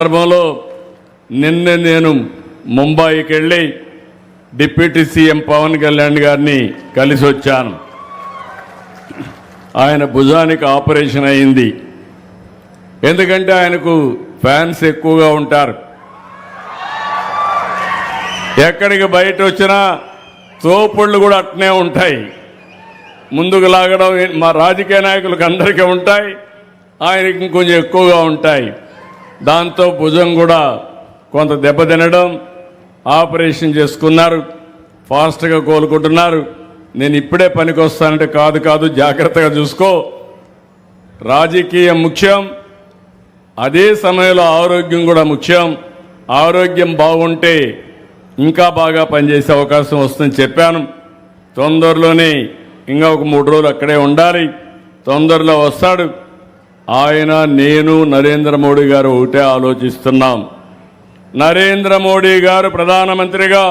సందర్భంలో నిన్న నేను ముంబైకి వెళ్ళి డిప్యూటీ సీఎం పవన్ కళ్యాణ్ గారిని కలిసి వచ్చాను. ఆయన భుజానికి ఆపరేషన్ అయింది. ఎందుకంటే ఆయనకు ఫ్యాన్స్ ఎక్కువగా ఉంటారు. ఎక్కడికి బయట వచ్చినా తోపుళ్ళు కూడా అట్నే ఉంటాయి. ముందుకు లాగడం మా రాజకీయ నాయకులకు అందరికీ ఉంటాయి, ఆయనకి ఇంకొంచెం ఎక్కువగా ఉంటాయి. దాంతో భుజం కూడా కొంత దెబ్బతినడం, ఆపరేషన్ చేసుకున్నారు, ఫాస్ట్గా కోలుకుంటున్నారు. నేను ఇప్పుడే పనికి వస్తానంటే కాదు జాగ్రత్తగా చూసుకో, రాజకీయం ముఖ్యం, అదే సమయంలో ఆరోగ్యం కూడా ముఖ్యం. ఆరోగ్యం బాగుంటే ఇంకా బాగా పనిచేసే అవకాశం వస్తుందని చెప్పాను. తొందరలోనే ఇంకా ఒక 3 రోజులు అక్కడే ఉండాలి. తొందరలో వస్తాడు. ఆయన, నేను, నరేంద్ర మోడీ గారు ఒకటే ఆలోచిస్తున్నాం. నరేంద్ర మోడీ గారు ప్రధానమంత్రిగా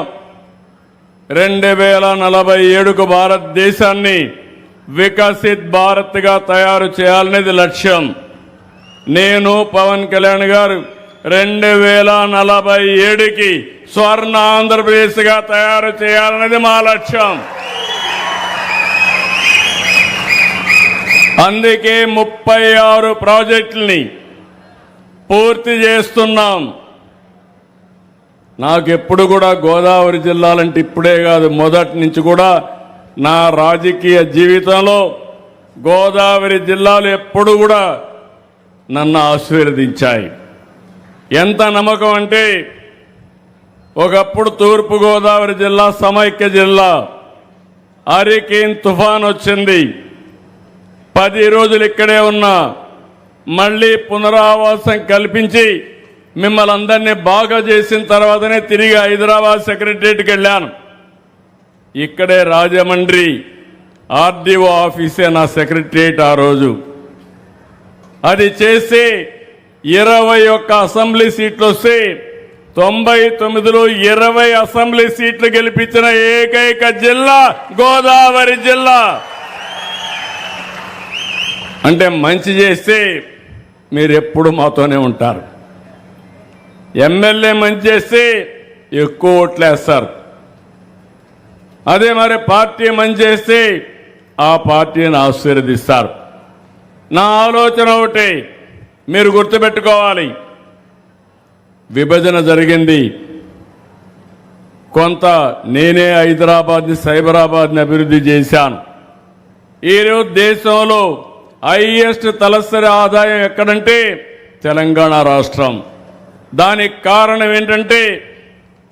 2047కు భారతదేశాన్ని వికసిత్ భారత్గా తయారు చేయాలనేది లక్ష్యం. నేను, పవన్ కళ్యాణ్ గారు 2047కి స్వర్ణ ఆంధ్రప్రదేశ్గా తయారు చేయాలనేది మా లక్ష్యం. అందుకే 36 ప్రాజెక్టుల్ని పూర్తి చేస్తున్నాం. నాకెప్పుడు కూడా గోదావరి జిల్లాలంటే ఇప్పుడే కాదు, మొదటి నుంచి కూడా నా రాజకీయ జీవితంలో గోదావరి జిల్లాలు ఎప్పుడు కూడా నన్ను ఆశీర్వదించాయి. ఎంత నమ్మకం అంటే, ఒకప్పుడు తూర్పు గోదావరి జిల్లా సమైక్య జిల్లా, హరికేన్ తుఫాన్ వచ్చింది. 10 రోజులు ఇక్కడే ఉన్నా, మళ్ళీ పునరావాసం కల్పించి మిమ్మల్ని అందరినీ బాగా చేసిన తర్వాతనే తిరిగి హైదరాబాద్ సెక్రటరియట్కి వెళ్ళాను. ఇక్కడే రాజమండ్రి ఆర్డీఓ ఆఫీసే నా సెక్రటరియట్. ఆ రోజు అది చేసి 21 అసెంబ్లీ సీట్లు వస్తే 99లో 20 అసెంబ్లీ సీట్లు గెలిపించిన ఏకైక జిల్లా గోదావరి జిల్లా. అంటే మంచి చేస్తే మీరు ఎప్పుడు మాతోనే ఉంటారు. ఎమ్మెల్యే మంచి చేస్తే ఎక్కువ ఓట్లేస్తారు. అదే మరి పార్టీ మంచి చేస్తే ఆ పార్టీని ఆశీర్వదిస్తారు. నా ఆలోచన ఒకటి మీరు గుర్తుపెట్టుకోవాలి. విభజన జరిగింది, కొంత నేనే హైదరాబాద్ని, సైబరాబాద్ని అభివృద్ధి చేశాను. ఈరోజు దేశంలో హైయెస్ట్ తలసరి ఆదాయం ఎక్కడంటే తెలంగాణ రాష్ట్రం. దానికి కారణం ఏంటంటే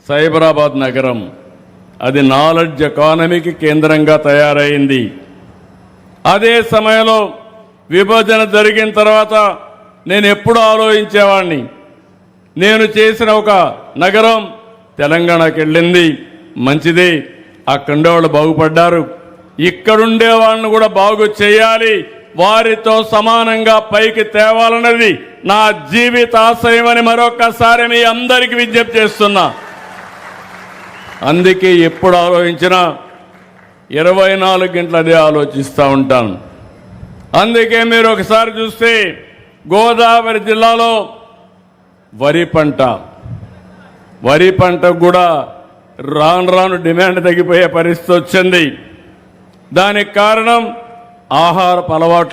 సైబరాబాద్ నగరం. అది నాలెడ్జ్ ఎకానమీకి కేంద్రంగా తయారైంది. అదే సమయంలో విభజన జరిగిన తర్వాత నేను ఎప్పుడు ఆలోచించేవాడిని, నేను చేసిన ఒక నగరం తెలంగాణకి వెళ్ళింది, మంచిది, అక్కడుండే వాళ్ళు బాగుపడ్డారు, ఇక్కడుండే వాళ్ళని కూడా బాగు చేయాలి, వారితో సమానంగా పైకి తేవాలన్నది నా జీవిత ఆశయమని మరొకసారి మీ అందరికీ విజ్ఞప్తి చేస్తున్నా. అందుకే ఎప్పుడు ఆలోచించినా 24 గంటలు అదే ఆలోచిస్తూ ఉంటాను. అందుకే మీరు ఒకసారి చూస్తే గోదావరి జిల్లాలో వరి పంటకు కూడా రాను డిమాండ్ తగ్గిపోయే పరిస్థితి వచ్చింది. దానికి కారణం ఆహారపు అలవాట్లు.